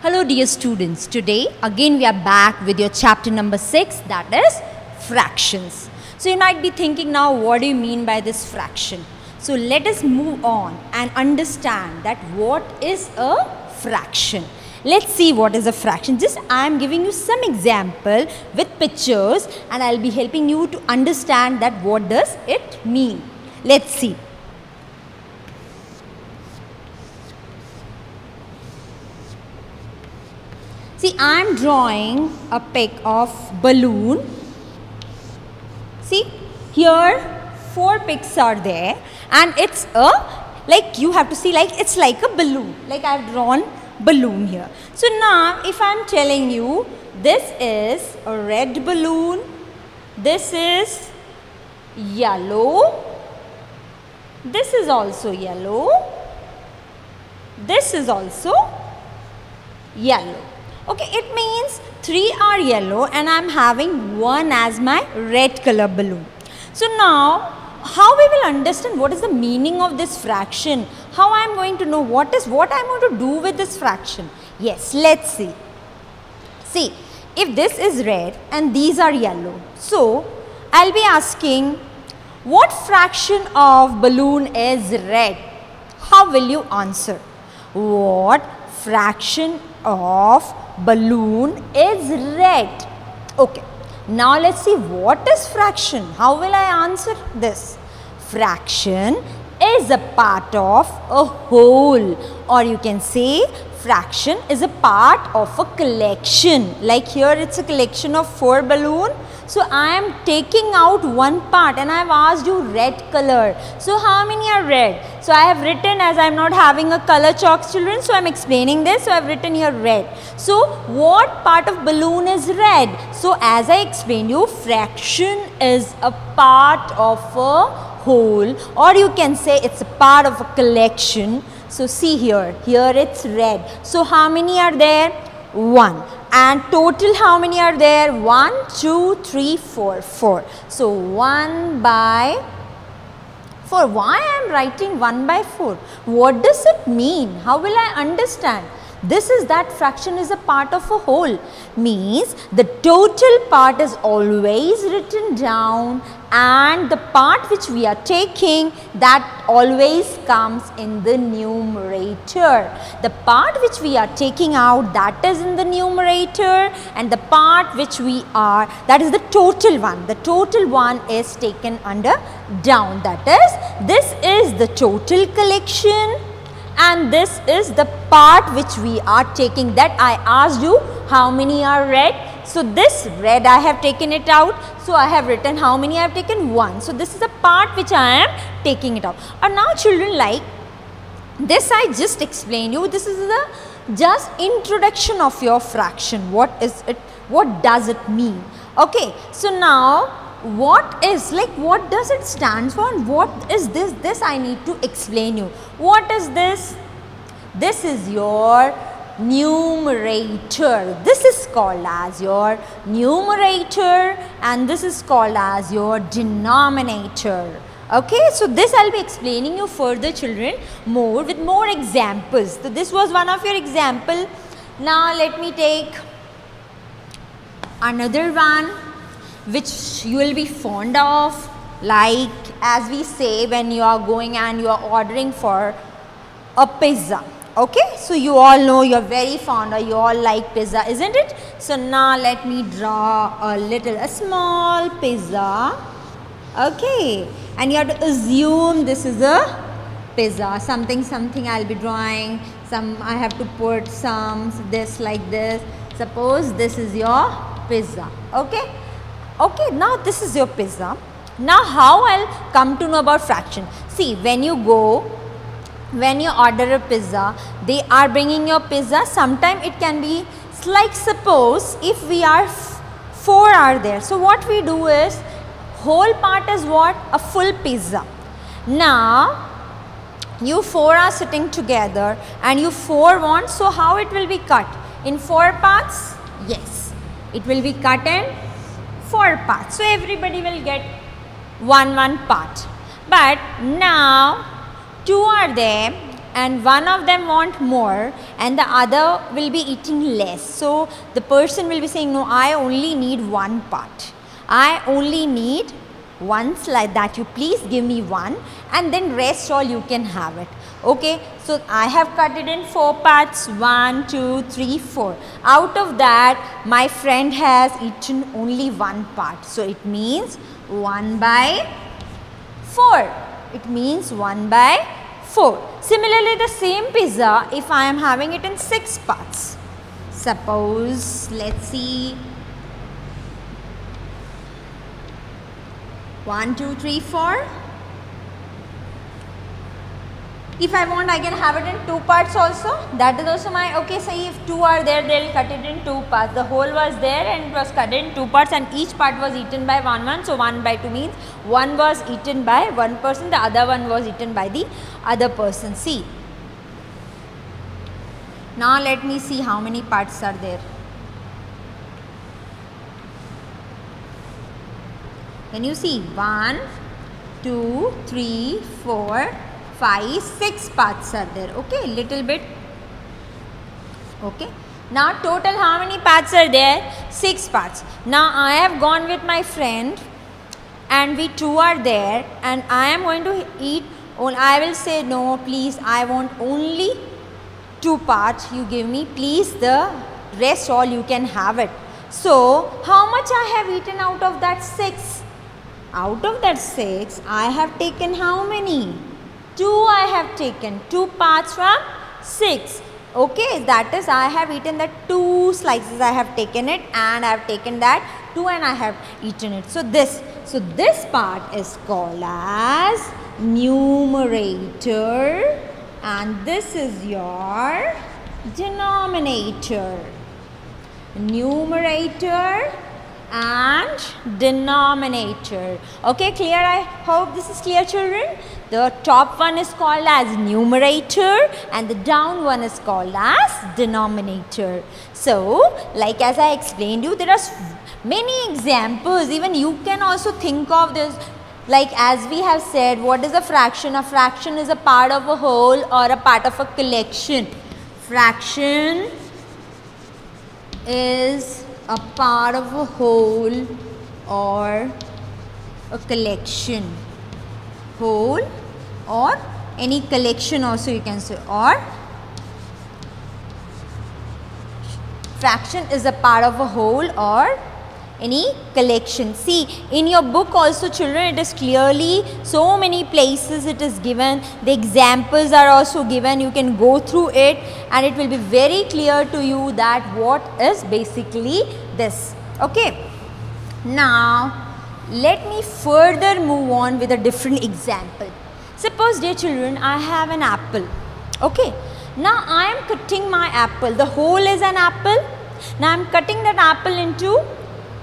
Hello dear students, today again we are back with your chapter number 6, that is fractions. So you might be thinking now, what do you mean by this fraction? So let us move on and understand that what is a fraction. Let's see what is a fraction. Just I am giving you some example with pictures and I will be helping you to understand that what does it mean. Let's see. See, I am drawing a pic of balloon. See, here 4 pics are there and it's a, like you have to see, like it's like a balloon. Like I have drawn balloon here. So now if I am telling you this is a red balloon, this is yellow, this is also yellow, this is also yellow. Okay, it means 3 are yellow and I am having 1 as my red color balloon. So now, how we will understand what is the meaning of this fraction? How I am going to know what I am going to do with this fraction? Yes, let's see. See, if this is red and these are yellow, so I will be asking what fraction of balloon is red? How will you answer? What fraction of balloon is red? Okay, now let's see what is fraction. How will I answer this? Fraction is a part of a whole, or you can say fraction is a part of a collection. Like here it's a collection of 4 balloons. So I am taking out one part and I have asked you red color. So how many are red? So I have written, as I am not having a color chalk, children, so I am explaining this. So I have written here red. So what part of balloon is red? So as I explained you, fraction is a part of a whole, or you can say it's a part of a collection. So see here it's red. So how many are there? 1. And total how many are there? 1, 2, 3, 4, 4. So 1 by 4. Why I am writing 1 by 4? What does it mean? How will I understand? This is that fraction is a part of a whole. Means the total part is always written down and the part which we are taking, that always comes in the numerator. The part which we are taking out, that is in the numerator, and the part which we are, that is the total one. The total one is taken under down. That is, this is the total collection and this is the part which we are taking. That I asked you how many are red. So this red I have taken it out. So I have written how many I have taken? 1. So this is the part which I am taking it out. And now children, like this I just explained you. This is the just introduction of your fraction. What is it? What does it mean? Okay. So now what is, like what does it stand for and what is this? This I need to explain you. What is this? This is your numerator. This is called as your numerator and this is called as your denominator. Okay, so this I will be explaining you further, children, more with more examples. So this was one of your example. Now let me take another one which you will be fond of, like as we say when you are going and you are ordering for a pizza. Okay, so you all know you are very fond or you all like pizza, isn't it? So now let me draw a small pizza. Okay, and you have to assume this is a pizza. Something I will be drawing. Some I have to put some this like this. Suppose this is your pizza. Okay. Okay, now this is your pizza. Now how I'll come to know about fraction? See, when you order a pizza, they are bringing your pizza. Sometimes it can be like, suppose if we are 4 are there. So what we do is, whole part is what? A full pizza. Now you 4 are sitting together and you 4 want, so how it will be cut? In 4 parts? Yes, it will be cut in 4 parts. So everybody will get one part. But now 2 are there and one of them want more and the other will be eating less. So the person will be saying, no, I only need one part. I only need one slice, that you please give me one, and then rest all you can have it. Okay, so I have cut it in 4 parts, 1, 2, 3, 4. Out of that, my friend has eaten only one part. So it means 1 by 4. It means 1 by 4. Similarly, the same pizza, if I am having it in 6 parts. Suppose, let's see, 1, 2, 3, 4. If I want, I can have it in 2 parts also. That is also my, okay, say if 2 are there, they will cut it in 2 parts. The whole was there and it was cut in 2 parts and each part was eaten by one. So 1 by 2 means one was eaten by one person, the other one was eaten by the other person. See. Now let me see how many parts are there. Can you see? 1, 2, 3, 4, 5, 6 parts are there. Okay, little bit. Okay. Now total how many parts are there? 6 parts. Now I have gone with my friend and we 2 are there and I am going to eat. I will say, no, please, I want only 2 parts. You give me, please, the rest all you can have it. So how much I have eaten out of that 6? Out of that 6, I have taken how many? 2 I have taken, 2 parts from 6. Okay, that is I have eaten that 2 slices, I have taken it and I have taken that 2 and I have eaten it. So this part is called as numerator and this is your denominator. Numerator and denominator. Okay, clear? I hope this is clear, children. The top one is called as numerator and the down one is called as denominator. So, like as I explained you, there are many examples. Even you can also think of this. Like as we have said, what is a fraction? A fraction is a part of a whole or a part of a collection. Fraction is a part of a whole or a collection. Whole or any collection also you can say, or fraction is a part of a whole or any collection. See, in your book also, children, it is clearly so many places it is given. The examples are also given. You can go through it and it will be very clear to you that what is basically this. Okay. Now, let me further move on with a different example. Suppose, dear children, I have an apple. Okay. Now, I am cutting my apple. The whole is an apple. Now, I am cutting that apple into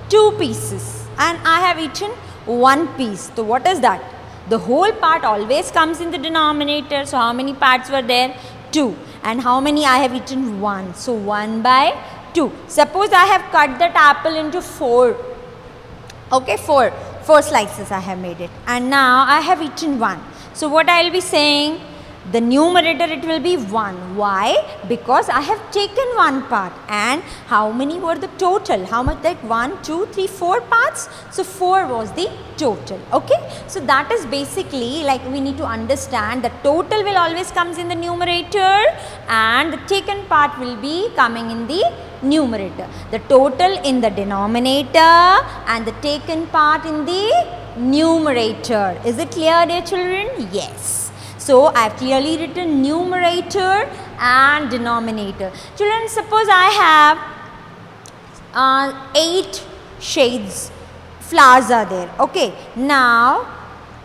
2 pieces and I have eaten 1 piece. So, what is that? The whole part always comes in the denominator. So, how many parts were there? 2. And how many I have eaten? 1. So, 1 by 2. Suppose I have cut that apple into 4. Okay, 4 slices I have made it and now I have eaten 1. So, what I will be saying? The numerator it will be 1. Why? Because I have taken 1 part and how many were the total? How much? Like 1, 2, 3, 4 parts. So 4 was the total. Okay. So that is basically like we need to understand the total will always comes in the numerator and the taken part will be coming in the numerator. The total in the denominator and the taken part in the numerator. Is it clear, dear children? Yes. So, I have clearly written numerator and denominator. Children, suppose I have 8 shades, flowers are there. Okay. Now,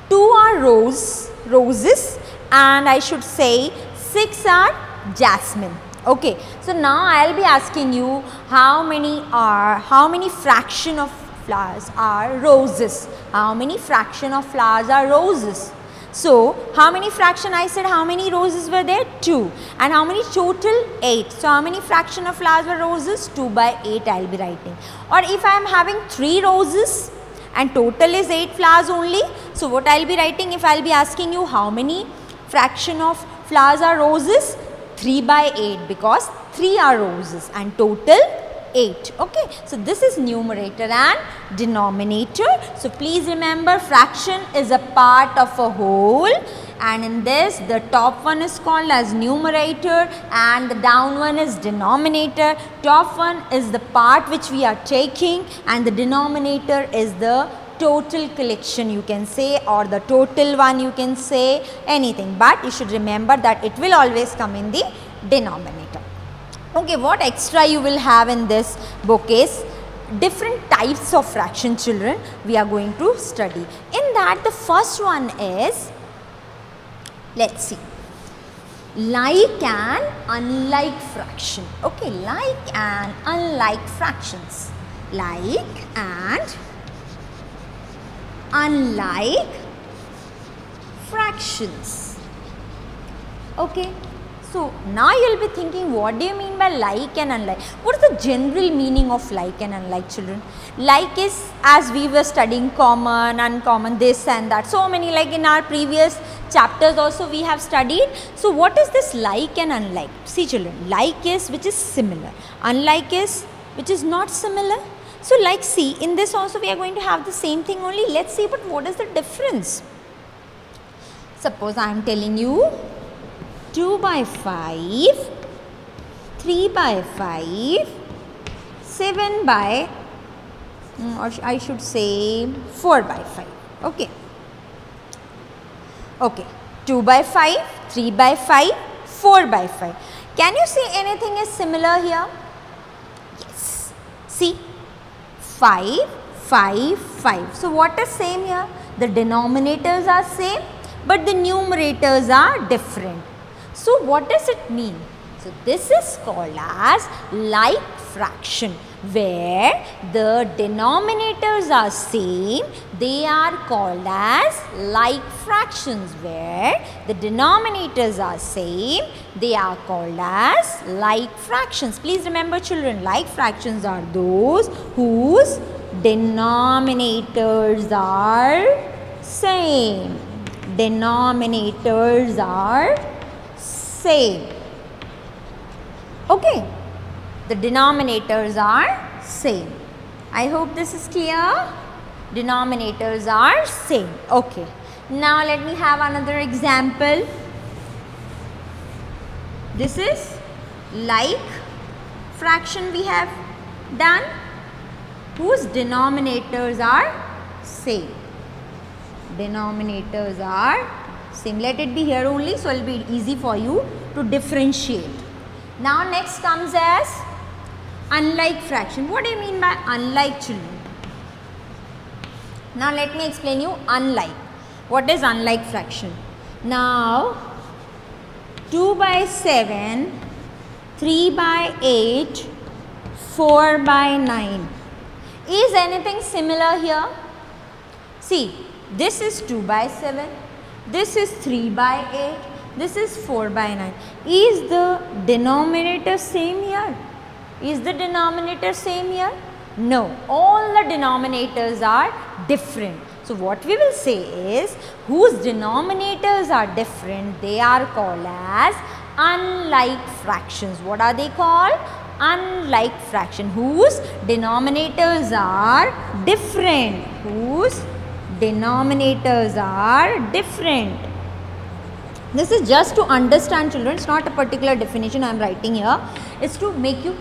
2 are roses and I should say 6 are jasmine. Okay. So, now I will be asking you how many fraction of flowers are roses? How many fraction of flowers are roses? So, how many fraction I said how many roses were there? 2. And how many total? 8. So, how many fraction of flowers were roses? 2 by 8 I will be writing. Or if I am having 3 roses and total is 8 flowers only. So, what I will be writing if I will be asking you how many fraction of flowers are roses? 3 by 8 because 3 are roses and total 8. Okay, so this is numerator and denominator. So please remember, fraction is a part of a whole, and in this the top one is called as numerator and the down one is denominator. Top one is the part which we are taking and the denominator is the total collection, you can say, or the total one, you can say anything, but you should remember that it will always come in the denominator. Okay, what extra you will have in this book is different types of fraction, children, we are going to study. In that, the first one is, let's see, like and unlike fraction. Okay, like and unlike fractions. Like and unlike fractions. Okay, so now you will be thinking, what do you mean by like and unlike? What is the general meaning of like and unlike, children? Like is, as we were studying, common, uncommon, this and that, so many, like in our previous chapters also we have studied. So what is this like and unlike? See children, like is which is similar, unlike is which is not similar. So like, see, in this also we are going to have the same thing only. Let's see, but what is the difference? Suppose I am telling you 2 by 5, 3 by 5, 7 by, or I should say 4 by 5. Okay. Okay. 2 by 5, 3 by 5, 4 by 5. Can you see anything is similar here? Yes. See. 5, 5, 5. So what is same here? The denominators are same, but the numerators are different. So what does it mean? So this is called as like fraction, where the denominators are same, they are called as like fractions. Where the denominators are same, they are called as like fractions. Please remember children, like fractions are those whose denominators are same. Denominators are same. Okay, the denominators are same. I hope this is clear. Denominators are same. Okay, now let me have another example. This is like fraction we have done, whose denominators are same. Denominators are same. Let it be here only, so it will be easy for you to differentiate. Now next comes as unlike fraction. What do you mean by unlike, children? Now let me explain you unlike. What is unlike fraction? Now 2 by 7, 3 by 8, 4 by 9. Is anything similar here? See, this is 2 by 7, this is 3 by 8, this is 4 by 9. Is the denominator same here? Is the denominator same here? No, all the denominators are different. So what we will say is, whose denominators are different, they are called as unlike fractions. What are they called? Unlike fraction, whose denominators are different. Whose denominators are different. This is just to understand, children. It's not a particular definition I am writing here. It's to make you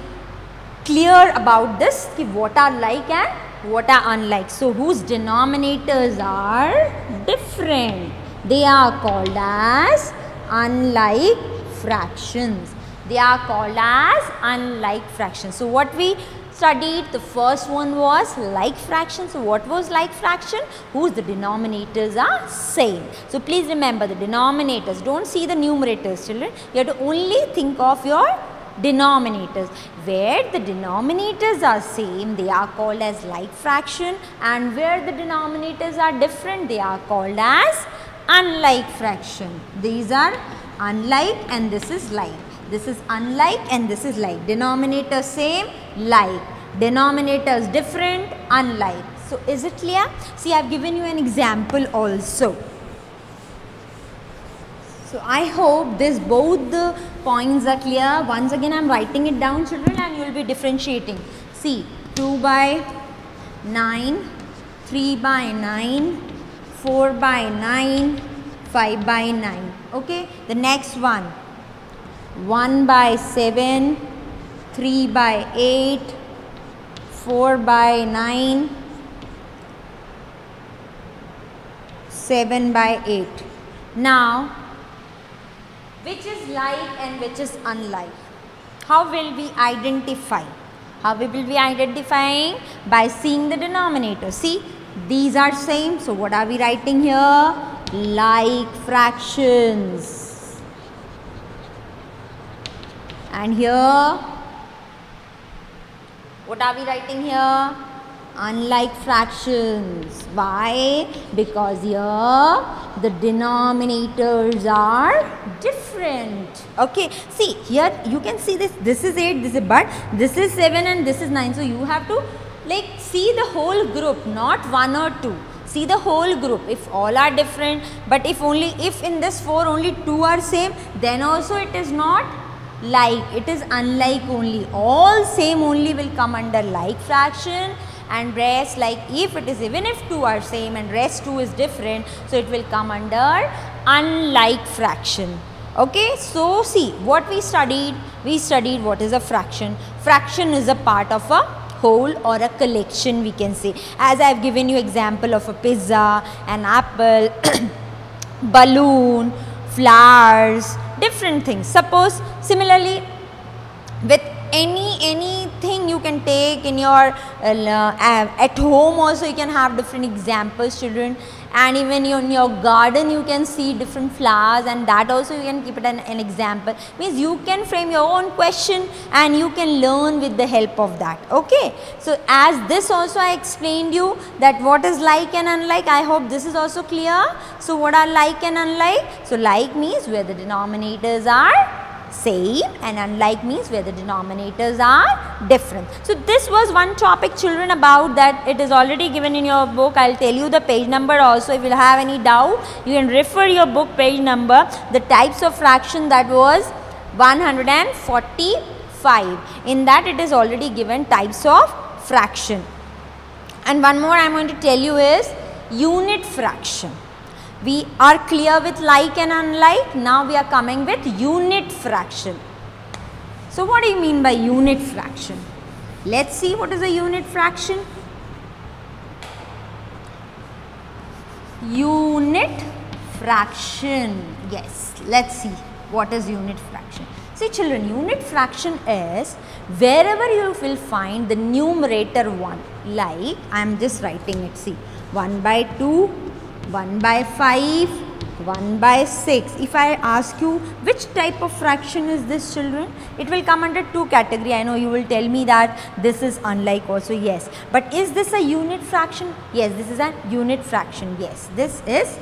clear about this, what are like and what are unlike. So whose denominators are different, they are called as unlike fractions. They are called as unlike fractions. So what we studied, the first one was like fraction. So what was like fraction? Whose the denominators are same. So please remember the denominators. Don't see the numerators, children. You have to only think of your denominators. Where the denominators are same, they are called as like fraction, and where the denominators are different, they are called as unlike fraction. These are unlike and this is like. This is unlike and this is like. Denominator same, like. Denominators different, unlike. So is it clear? See, I have given you an example also. So I hope this both the points are clear. Once again I am writing it down, children, and you will be differentiating. See, 2 by 9, 3 by 9, 4 by 9, 5 by 9. Okay, the next one, 1 by 7, 3 by 8, 4 by 9, 7 by 8. Now, which is like and which is unlike? How will we identify? How we will be identifying? By seeing the denominator. See, these are same. So, what are we writing here? Like fractions. And here, what are we writing here? Unlike fractions. Why? Because here the denominators are different. Okay, see here you can see this is 8, this is, but this is 7 and this is 9. So you have to like see the whole group, not 1 or 2. See the whole group. If all are different, but if in this 4 only 2 are same, then also it is not like, it is unlike only. All same only will come under like fraction, and rest, like if it is, even if 2 are same and rest 2 is different, so it will come under unlike fraction. Okay, so see what we studied what is a fraction. Fraction is a part of a whole or a collection, we can say. As I have given you example of a pizza, an apple, balloon, flowers, different things. Suppose similarly with anything you can take in your at home also, you can have different examples, children, and even in your garden you can see different flowers, and that also you can keep it an example. Means you can frame your own question and you can learn with the help of that. Okay, so as this also I explained you that what is like and unlike. I hope this is also clear. So what are like and unlike? So like means where the denominators are same, and unlike means where the denominators are different. So this was one topic, children, about that. It is already given in your book. I will tell you the page number also. If you have any doubt, you can refer your book page number. The types of fraction, that was 145. In that it is already given types of fraction. And one more I am going to tell you is unit fraction. We are clear with like and unlike. Now we are coming with unit fraction. So what do you mean by unit fraction? Let's see what is a unit fraction. Unit fraction. Yes, let's see what is unit fraction. See children, unit fraction is wherever you will find the numerator 1. Like I am just writing it. See, 1 by 2, 1 by 5, 1 by 6. If I ask you which type of fraction is this, children, it will come under 2 category. I know you will tell me that this is unlike also. Yes, but is this a unit fraction? Yes, this is a unit fraction. Yes, this is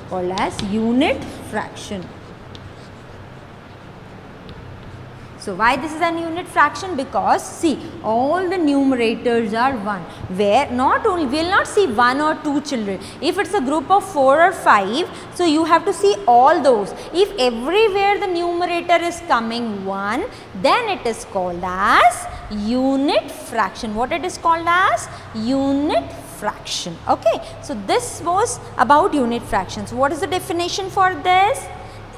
called as unit fraction. So why this is an unit fraction? Because see, all the numerators are 1, where not only, we will not see 1 or 2, children. If it is a group of 4 or 5, so you have to see all those. If everywhere the numerator is coming 1, then it is called as unit fraction. What it is called as? Unit fraction. Okay, so this was about unit fractions. What is the definition for this?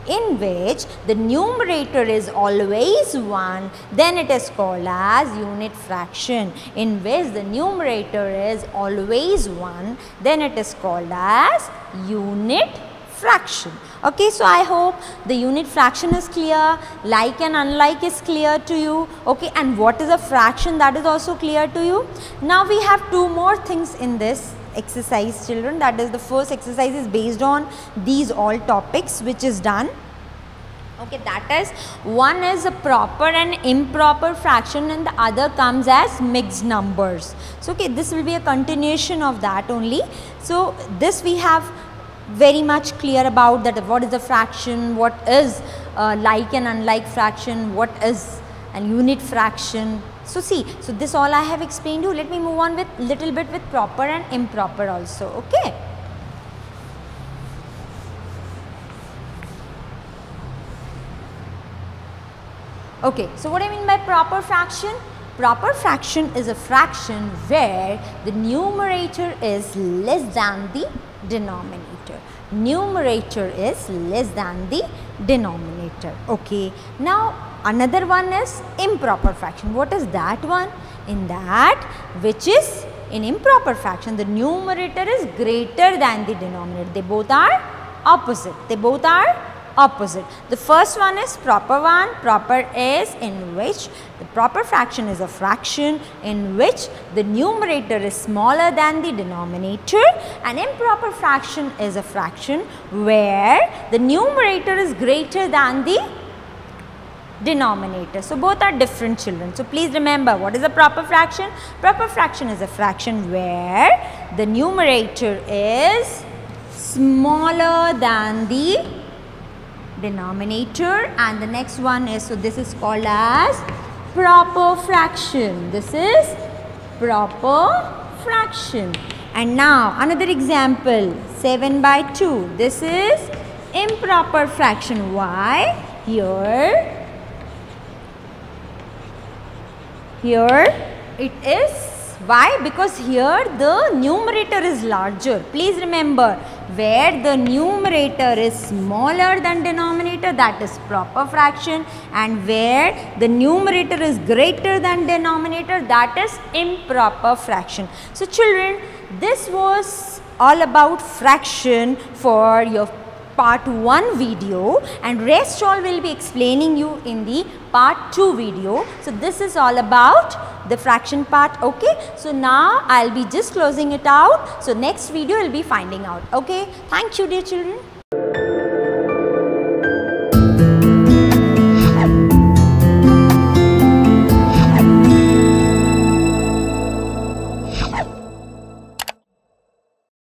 In which the numerator is always 1, then it is called as unit fraction. In which the numerator is always 1, then it is called as unit fraction. Okay, so I hope the unit fraction is clear, like and unlike is clear to you. Okay, and what is a fraction, that is also clear to you. Now we have 2 more things in this exercise, children. That is, the first exercise is based on these all topics which is done. Okay, that is, one is a proper and improper fraction and the other comes as mixed numbers. So okay, this will be a continuation of that only. So this we have very much clear about that, what is the fraction, what is like and unlike fraction, what is a unit fraction. So see, so this all I have explained you. Let me move on with little bit with proper and improper also. Okay. Okay, so what I mean by proper fraction? Proper fraction is a fraction where the numerator is less than the denominator. Numerator is less than the denominator. Okay, now another one is improper fraction. What is that one? In that, which is in improper fraction, the numerator is greater than the denominator. They both are opposite. They both are opposite. The first one is proper one. Proper is in which the proper fraction is a fraction in which the numerator is smaller than the denominator, and improper fraction is a fraction where the numerator is greater than the denominator. So both are different, children. So please remember, what is a proper fraction? Proper fraction is a fraction where the numerator is smaller than the denominator, and the next one is, so this is called as proper fraction. This is proper fraction. And now another example, 7/2. This is improper fraction. Why? Here it is. Why? Because here the numerator is larger. Please remember, where the numerator is smaller than denominator, that is proper fraction, and where the numerator is greater than denominator, that is improper fraction. So children, this was all about fraction for your part 1 video, and rest all will be explaining you in the part 2 video. So this is all about the fraction part. Okay, so now I'll be just closing it out. So next video we'll be finding out. Okay, thank you dear children.